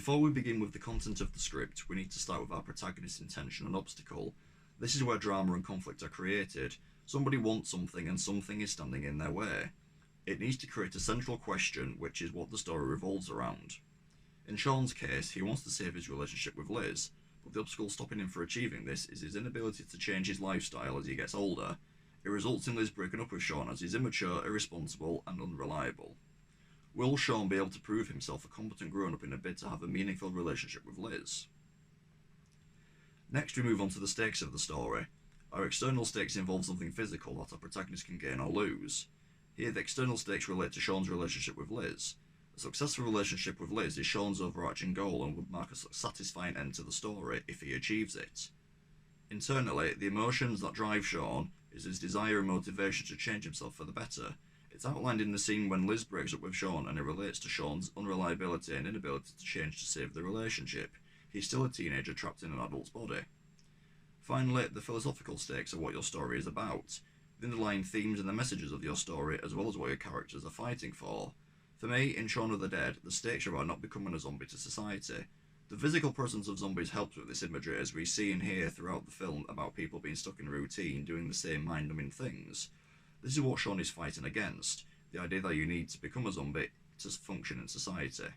Before we begin with the content of the script, we need to start with our protagonist's intention and obstacle. This is where drama and conflict are created. Somebody wants something and something is standing in their way. It needs to create a central question, which is what the story revolves around. In Shaun's case, he wants to save his relationship with Liz, but the obstacle stopping him from achieving this is his inability to change his lifestyle as he gets older. It results in Liz breaking up with Shaun as he's immature, irresponsible, and unreliable. Will Shaun be able to prove himself a competent grown-up in a bid to have a meaningful relationship with Liz? Next, we move on to the stakes of the story. Our external stakes involve something physical that our protagonist can gain or lose. Here, the external stakes relate to Shaun's relationship with Liz. A successful relationship with Liz is Shaun's overarching goal and would mark a satisfying end to the story if he achieves it. Internally, the emotions that drive Shaun is his desire and motivation to change himself for the better. It's outlined in the scene when Liz breaks up with Shaun, and it relates to Shaun's unreliability and inability to change to save the relationship. He's still a teenager trapped in an adult's body. Finally, the philosophical stakes are what your story is about, the underlying themes and the messages of your story, as well as what your characters are fighting for. For me, in Shaun of the Dead, the stakes are about not becoming a zombie to society. The physical presence of zombies helps with this imagery, as we see and hear throughout the film about people being stuck in a routine, doing the same mind-numbing things. This is what Shaun is fighting against, the idea that you need to become a zombie to function in society.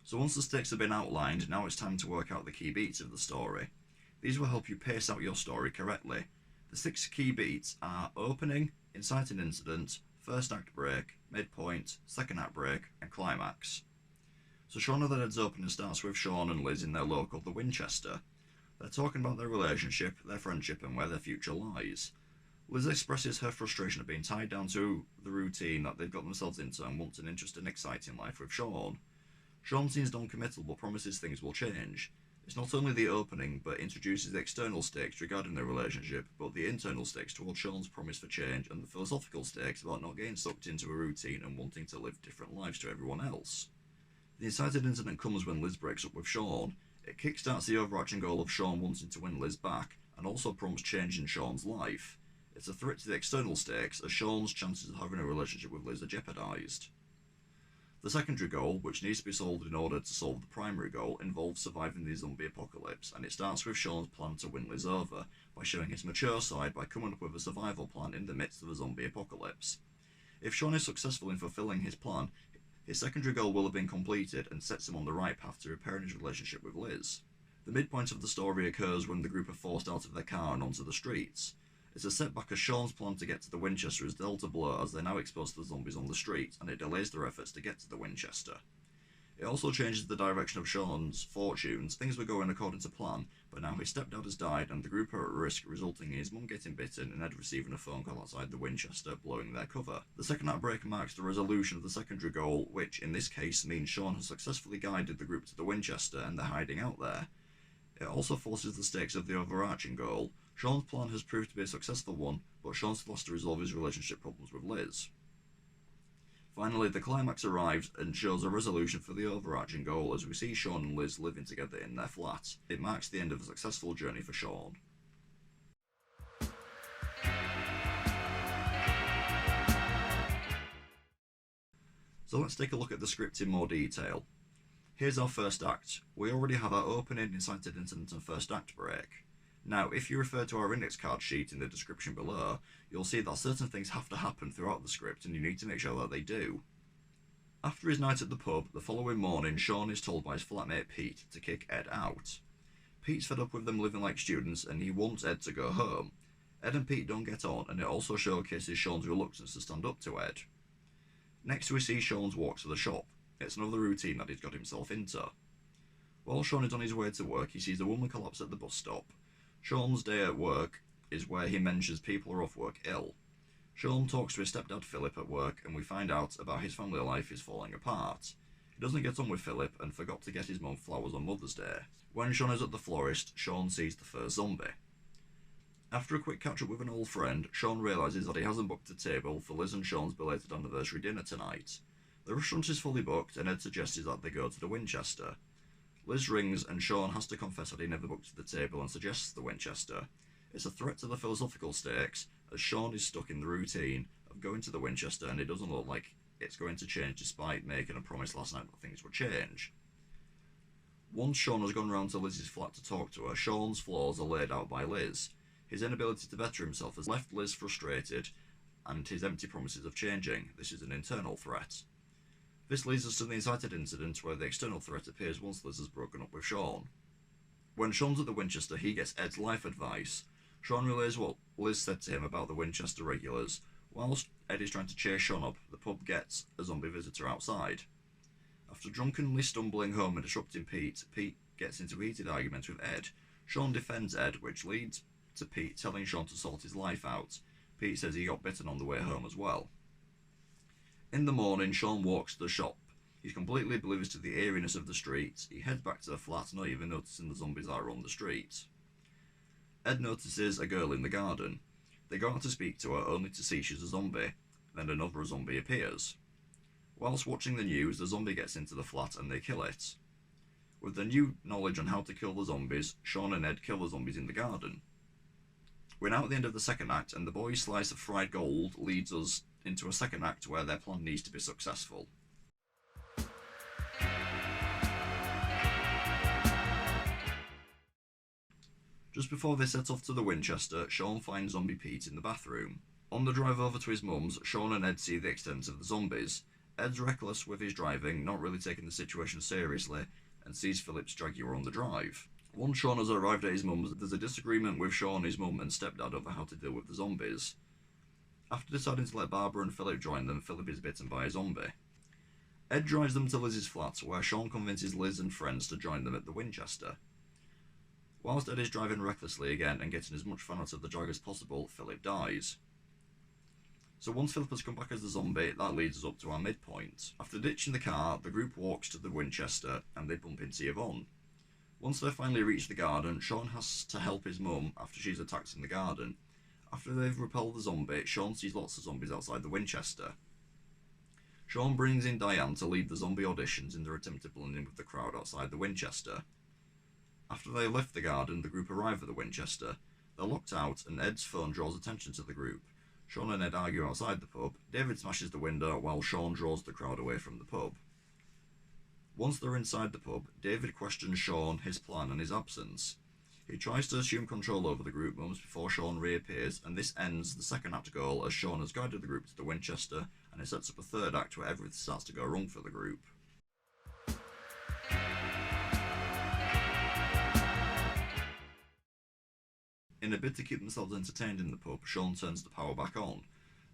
So once the stakes have been outlined, now it's time to work out the key beats of the story. These will help you pace out your story correctly. The 6 key beats are opening, inciting incident, first act break, midpoint, second act break, and climax. So Shaun of the Dead's opening starts with Shaun and Liz in their local, the Winchester. They're talking about their relationship, their friendship, and where their future lies. Liz expresses her frustration at being tied down to the routine that they've got themselves into and wants an interesting, exciting life with Shaun. Shaun seems non-committal but promises things will change. It's not only the opening, but introduces the external stakes regarding their relationship, but the internal stakes towards Shaun's promise for change and the philosophical stakes about not getting sucked into a routine and wanting to live different lives to everyone else. The incited incident comes when Liz breaks up with Shaun. It kickstarts the overarching goal of Shaun wanting to win Liz back, and also prompts change in Shaun's life. It's a threat to the external stakes, as Shaun's chances of having a relationship with Liz are jeopardised. The secondary goal, which needs to be solved in order to solve the primary goal, involves surviving the zombie apocalypse, and it starts with Shaun's plan to win Liz over, by showing his mature side by coming up with a survival plan in the midst of a zombie apocalypse. If Shaun is successful in fulfilling his plan, his secondary goal will have been completed and sets him on the right path to repairing his relationship with Liz. The midpoint of the story occurs when the group are forced out of their car and onto the streets. It's a setback as Shaun's plan to get to the Winchester is dealt a blow as they're now exposed to the zombies on the street, and it delays their efforts to get to the Winchester. It also changes the direction of Shaun's fortunes. Things were going according to plan, but now his stepdad has died and the group are at risk, resulting in his mum getting bitten and Ed receiving a phone call outside the Winchester, blowing their cover. The second act break marks the resolution of the secondary goal, which in this case means Shaun has successfully guided the group to the Winchester and they're hiding out there. It also forces the stakes of the overarching goal. Shaun's plan has proved to be a successful one, but Shaun still has to resolve his relationship problems with Liz. Finally, the climax arrives and shows a resolution for the overarching goal as we see Shaun and Liz living together in their flat. It marks the end of a successful journey for Shaun. So let's take a look at the script in more detail. Here's our first act. We already have our opening, incited incident and first act break. Now, if you refer to our index card sheet in the description below, you'll see that certain things have to happen throughout the script and you need to make sure that they do. After his night at the pub, the following morning, Shaun is told by his flatmate Pete to kick Ed out. Pete's fed up with them living like students and he wants Ed to go home. Ed and Pete don't get on, and it also showcases Shaun's reluctance to stand up to Ed. Next we see Shaun's walk to the shop. It's another routine that he's got himself into. While Shaun is on his way to work, he sees a woman collapse at the bus stop. Shaun's day at work is where he mentions people are off work ill. Shaun talks to his stepdad Philip at work and we find out about his family life is falling apart. He doesn't get on with Philip and forgot to get his mum flowers on Mother's Day. When Shaun is at the florist, Shaun sees the first zombie. After a quick catch up with an old friend, Shaun realises that he hasn't booked a table for Liz and Shaun's belated anniversary dinner tonight. The restaurant is fully booked and Ed suggests that they go to the Winchester. Liz rings and Shaun has to confess that he never booked the table and suggests the Winchester. It's a threat to the philosophical stakes, as Shaun is stuck in the routine of going to the Winchester and it doesn't look like it's going to change despite making a promise last night that things would change. Once Shaun has gone round to Liz's flat to talk to her, Shaun's flaws are laid out by Liz. His inability to better himself has left Liz frustrated, and his empty promises of changing. This is an internal threat. This leads us to the incited incident where the external threat appears once Liz has broken up with Shaun. When Shaun's at the Winchester, he gets Ed's life advice. Shaun relays what Liz said to him about the Winchester regulars. Whilst Ed is trying to chase Shaun up, the pub gets a zombie visitor outside. After drunkenly stumbling home and disrupting Pete, Pete gets into a heated argument with Ed. Shaun defends Ed, which leads to Pete telling Shaun to sort his life out. Pete says he got bitten on the way home as well. In the morning, Shaun walks to the shop. He's completely oblivious to the eeriness of the streets. He heads back to the flat, not even noticing the zombies are on the street. Ed notices a girl in the garden. They go out to speak to her, only to see she's a zombie. Then another zombie appears. Whilst watching the news, the zombie gets into the flat and they kill it. With the new knowledge on how to kill the zombies, Shaun and Ed kill the zombies in the garden. We're now at the end of the second act, and the boys' slice of fried gold leads us into a second act where their plan needs to be successful. Just before they set off to the Winchester, Shaun finds zombie Pete in the bathroom. On the drive over to his mum's, Shaun and Ed see the extent of the zombies. Ed's reckless with his driving, not really taking the situation seriously, and sees Philip's Jaguar on the drive. Once Shaun has arrived at his mum's, there's a disagreement with Shaun, his mum, and stepdad over how to deal with the zombies. After deciding to let Barbara and Philip join them, Philip is bitten by a zombie. Ed drives them to Liz's flat, where Shaun convinces Liz and friends to join them at the Winchester. Whilst Ed is driving recklessly again and getting as much fun out of the drag as possible, Philip dies. So once Philip has come back as the zombie, that leads us up to our midpoint. After ditching the car, the group walks to the Winchester and they bump into Yvonne. Once they finally reach the garden, Shaun has to help his mum after she's attacked in the garden. After they've repelled the zombie, Shaun sees lots of zombies outside the Winchester. Shaun brings in Diane to lead the zombie auditions in their attempt to blend in with the crowd outside the Winchester. After they left the garden, the group arrive at the Winchester. They're locked out and Ed's phone draws attention to the group. Shaun and Ed argue outside the pub. David smashes the window while Shaun draws the crowd away from the pub. Once they're inside the pub, David questions Shaun, his plan and his absence. He tries to assume control over the group moments before Shaun reappears, and this ends the second act goal as Shaun has guided the group to the Winchester, and it sets up a third act where everything starts to go wrong for the group. In a bid to keep themselves entertained in the pub, Shaun turns the power back on.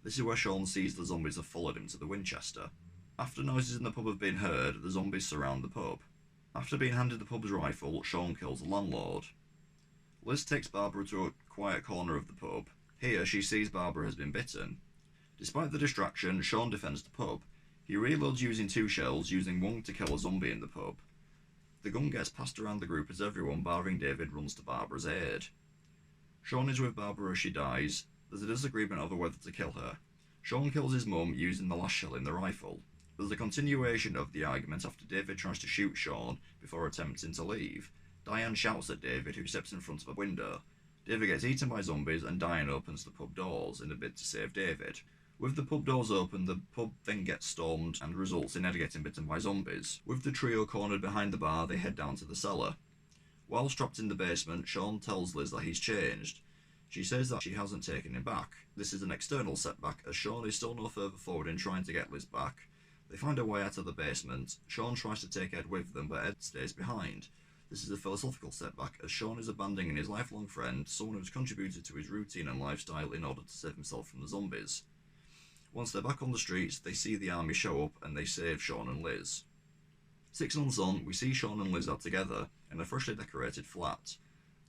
This is where Shaun sees the zombies have followed him to the Winchester. After noises in the pub have been heard, the zombies surround the pub. After being handed the pub's rifle, Shaun kills the landlord. Liz takes Barbara to a quiet corner of the pub. Here, she sees Barbara has been bitten. Despite the distraction, Shaun defends the pub. He reloads using 2 shells, using one to kill a zombie in the pub. The gun gets passed around the group as everyone, barring David, runs to Barbara's aid. Shaun is with Barbara as she dies. There's a disagreement over whether to kill her. Shaun kills his mum using the last shell in the rifle. There's a continuation of the argument after David tries to shoot Shaun before attempting to leave. Diane shouts at David, who steps in front of a window. David gets eaten by zombies and Diane opens the pub doors in a bid to save David. With the pub doors open, the pub then gets stormed and results in Ed getting bitten by zombies. With the trio cornered behind the bar, they head down to the cellar. While trapped in the basement, Shaun tells Liz that he's changed. She says that she hasn't taken him back. This is an external setback, as Shaun is still no further forward in trying to get Liz back. They find a way out of the basement. Shaun tries to take Ed with them, but Ed stays behind. This is a philosophical setback, as Shaun is abandoning his lifelong friend, someone who's contributed to his routine and lifestyle in order to save himself from the zombies. Once they're back on the streets, they see the army show up and they save Shaun and Liz. 6 months on, we see Shaun and Liz are together in a freshly decorated flat.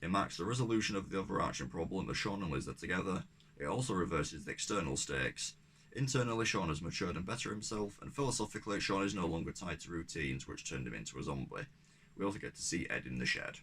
It marks the resolution of the overarching problem as Shaun and Liz are together. It also reverses the external stakes. Internally, Shaun has matured and bettered himself, and philosophically, Shaun is no longer tied to routines which turned him into a zombie. We also get to see Ed in the shed.